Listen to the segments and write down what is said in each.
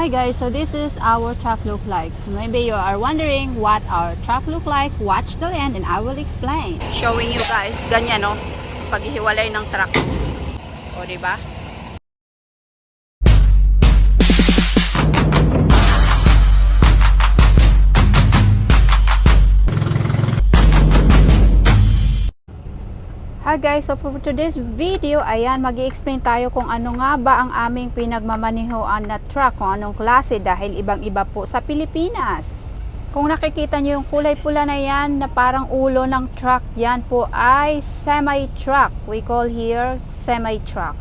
Hi guys, so this is our truck look like. So maybe you are wondering what our truck look like. Watch the end and I will explain. Showing you guys, ganyan no, paghihiwalay ng truck. O diba? Hi guys, so for today's video, ayan, mag-i-explain tayo kung ano nga ba ang aming pinagmamanihoan na truck, kung anong klase dahil ibang-iba po sa Pilipinas. Kung nakikita nyo yung kulay pula na yan na parang ulo ng truck, yan po ay semi-truck. We call here semi-truck.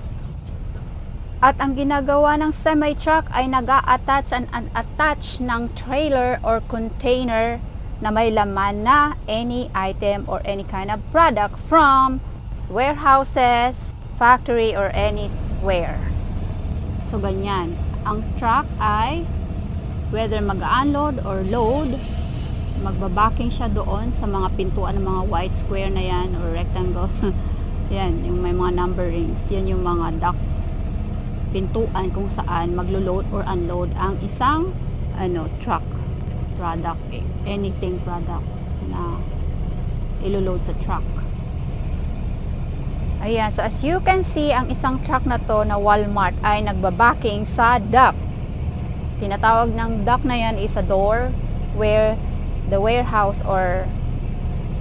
At ang ginagawa ng semi-truck ay nag-a-attach and unattach ng trailer or container na may laman na any item or any kind of product from warehouses, factory, or anywhere. So, ganyan. Ang truck ay whether mag-unload or load, magbabacking siya doon sa mga pintuan ng mga white square na yan or rectangles. Yan, yung may mga numberings. Yan yung mga dock pintuan kung saan maglo-load or unload ang isang truck product, anything product na ilo-load sa truck. Ayan, so as you can see, ang isang truck na to na Walmart ay nagbabacking sa dock. Tinatawag ng dock na yan is a door where the warehouse or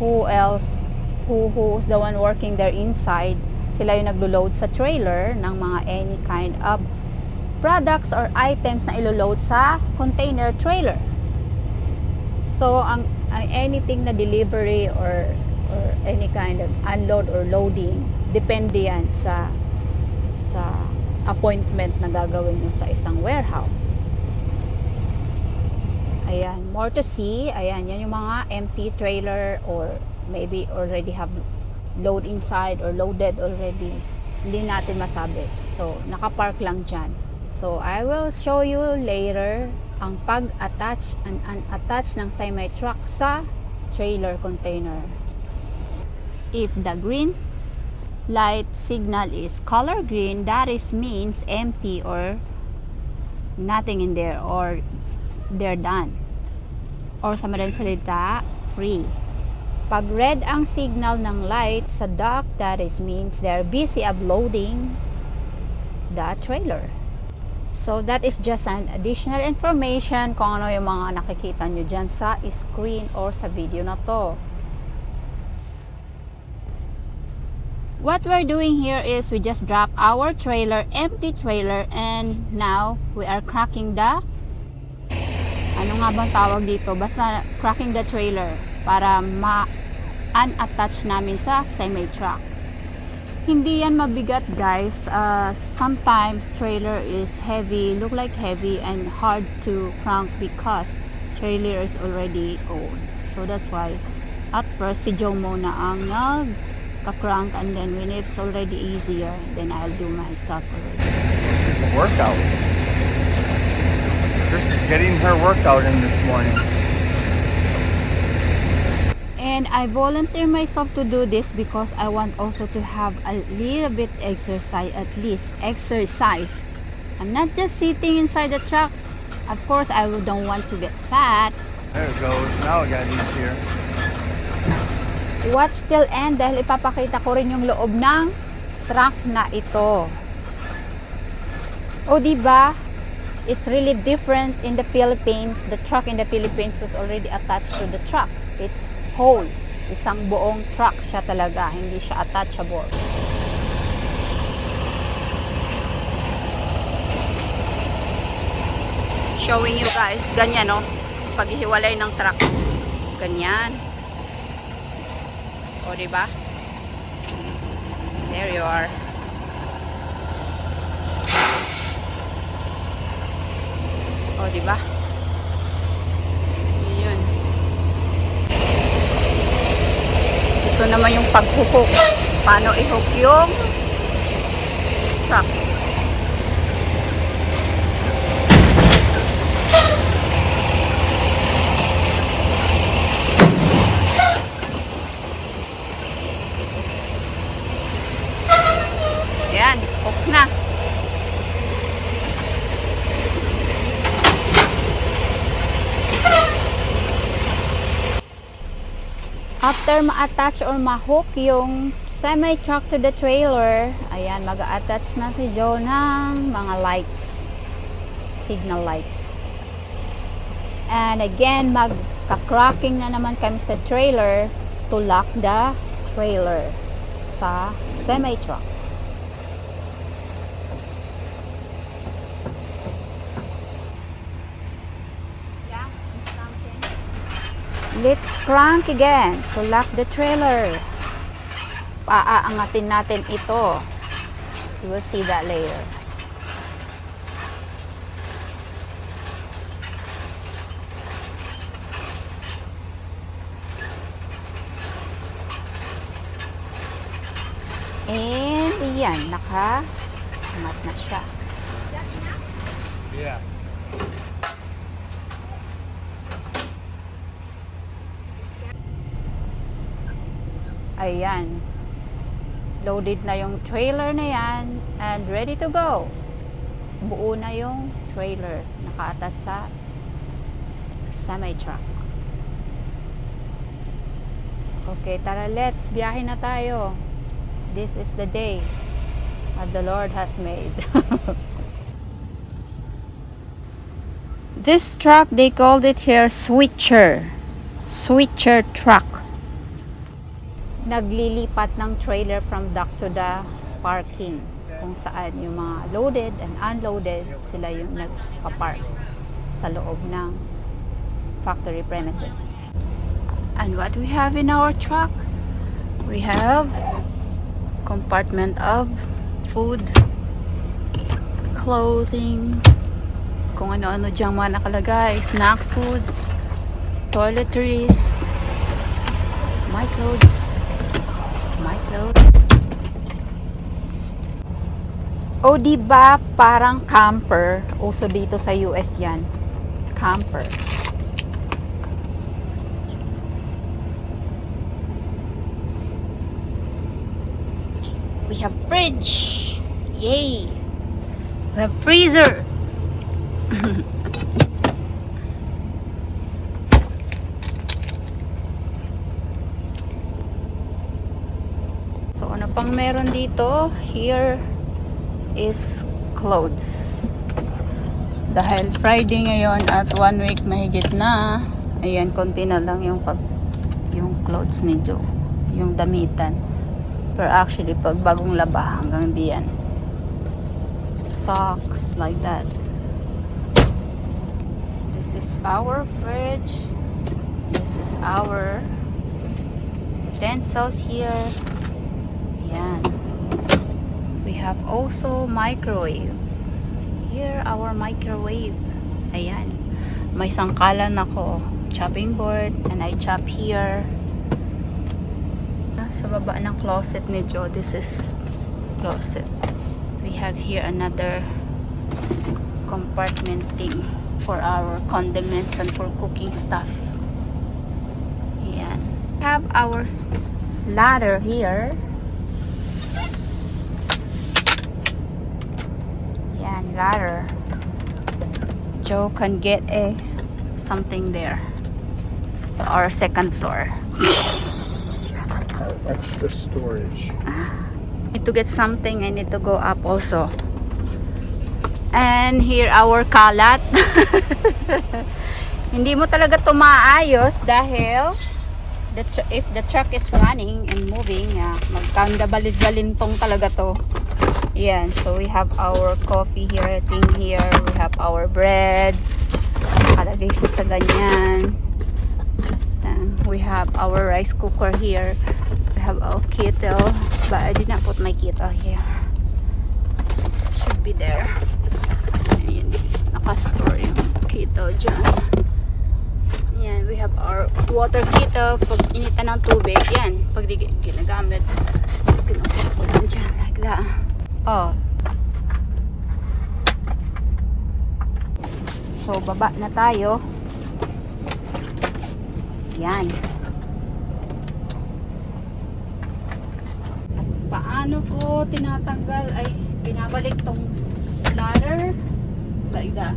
who's the one working there inside, sila yung naglo-load sa trailer ng mga any kind of products or items na ilo-load sa container trailer. So, ang anything na delivery or any kind of unload or loading, depende yan sa appointment na gagawin nyo sa isang warehouse. Ayan, more to see. Ayan, yan yung mga empty trailer or maybe already have load inside or loaded already. Hindi natin masabi. So, nakapark lang dyan. So, I will show you later ang pag-attach and unattach ng semi-truck sa trailer container. If the green light signal is color green, that is means empty or nothing in there or they're done. Or sa madaling salita, free. Pag red ang signal ng light sa dock, that is means they're busy uploading the trailer. So that is just an additional information kung ano yung mga nakikita nyo dyan sa screen or sa video na to. What we're doing here is we just drop our trailer, empty trailer, and now we are cracking the ano nga bang tawag dito? Basta cracking the trailer para ma-unattach namin sa semi-truck. Hindi yan mabigat guys. Sometimes trailer is heavy, look like heavy and hard to crank because trailer is already old. So that's why at first si Joe muna ang nagka-crank and then when it's already easier, then I'll do myself already. This is a workout. Chris is getting her workout in this morning. And I volunteer myself to do this because I want also to have a little bit exercise, at least exercise. I'm not just sitting inside the trucks. Of course, I don't want to get fat. There it goes. Now it got easier. Watch till end dahil ipapakita ko rin yung loob ng truck na ito. O diba? It's really different in the Philippines. The truck in the Philippines is already attached to the truck. It's whole. Isang buong truck siya talaga. Hindi siya attachable. Showing you guys. Ganyan no. Paghihiwalay ng truck. Ganyan. O diba? There you are. O diba? Yun. Ito naman yung pag-hook. Paano i-hook yung truck. Yan, hook na. after ma-attach or ma-hook yung semi-truck to the trailer, ayan, mag-a-attach na si Joe ng mga lights. Signal lights. And again, magka-cracking na naman kami sa trailer to lock the trailer sa semi-truck. Let's crank again to lock the trailer. Paaangatin natin ito. You will see that later. And yan, naka-angat na siya. Yeah. Ayan. Loaded na yung trailer na yan and ready to go. Buo na yung trailer. Nakaatas sa semi-truck. Okay, tara, let's biyahe na tayo. This is the day that the Lord has made. This truck, they called it here switcher. Switcher truck. Naglilipat ng trailer from dock to the parking, kung saan yung mga loaded and unloaded, sila yung nagpa-park sa loob ng factory premises. And what we have in our truck, we have compartment of food, clothing, kung ano-ano diyang mga nakalagay, snack food, toiletries, my clothes. O diba parang camper, uso dito sa US yan, camper. We have fridge, yay! We have freezer. So ano pang meron dito? Here is clothes. Dahil Friday ngayon at 1 week mahigit na, ayan, konti na lang yung clothes ni Joe, yung damitan. Pero actually pag bagong laba hanggang diyan. Socks like that. This is our fridge. This is our utensils here. Ayan. We have also microwave. Here, our microwave. Ayan. May sangkalan ako. Chopping board. And I chop here. Sa baba ng closet ni Joe. This is closet. We have here another compartmenting for our condiments and for cooking stuff. Ayan. We have our ladder here. Ladder. Joe can get something there. Our second floor. Extra storage. Need to get something. I need to go up also. And here our kalat. Hindi mo talaga ito maayos dahil if the truck is running and moving, magkanda balit-balintong talaga to. Yan, so we have our coffee here, thing here, we have our bread, nakalagay siya sa ganyan. We have our rice cooker here, we have our kettle, but I did not put my kettle here, so it should be there. Ayan, nakastore yung kettle dyan. Yan, we have our water kettle, pag initan ng tubig, yan, pag di ginagamit, ginagamit dyan, like that. Oh. So, baba na tayo. Yan. At paano ko tinatanggal ay binabalik tong ladder like that.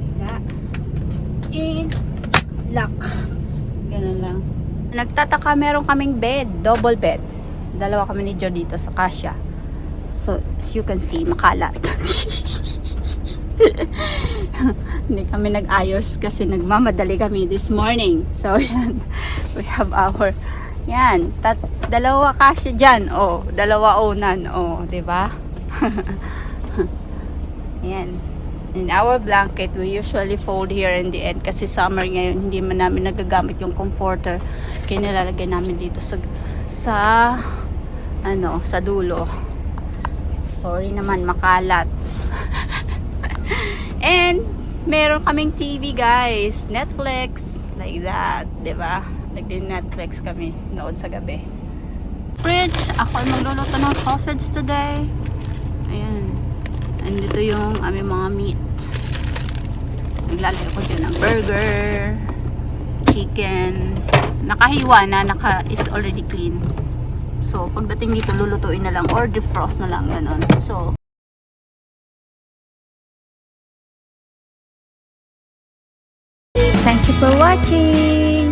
Like that. nagtataka, meron kaming bed, double bed. Dalawa kami ni Joe dito sa kasya. So, as you can see, makalat. Hindi kami nag-ayos kasi nagmamadali kami this morning. So, yan. We have our, yan, dalawa kasya dyan. Oh, dalawa unan. Oh, diba? Yan. In our blanket, we usually fold here in the end kasi summer ngayon, hindi man namin nagagamit yung comforter. Kaya nilalagay namin dito sa dulo. Sorry naman, makalat. And meron kaming TV, guys. Netflix, like that, 'di ba? Nag-Netflix kami noon sa gabi. Fridge, ako ay magluluto ng sausage today. Ayan. Andito yung aming mga meat. Naglalagay ko dyan ng burger, chicken. Nakahiwa na, it's already clean. So, pagdating dito, lulutuin na lang or defrost na lang, ganon. So, thank you for watching!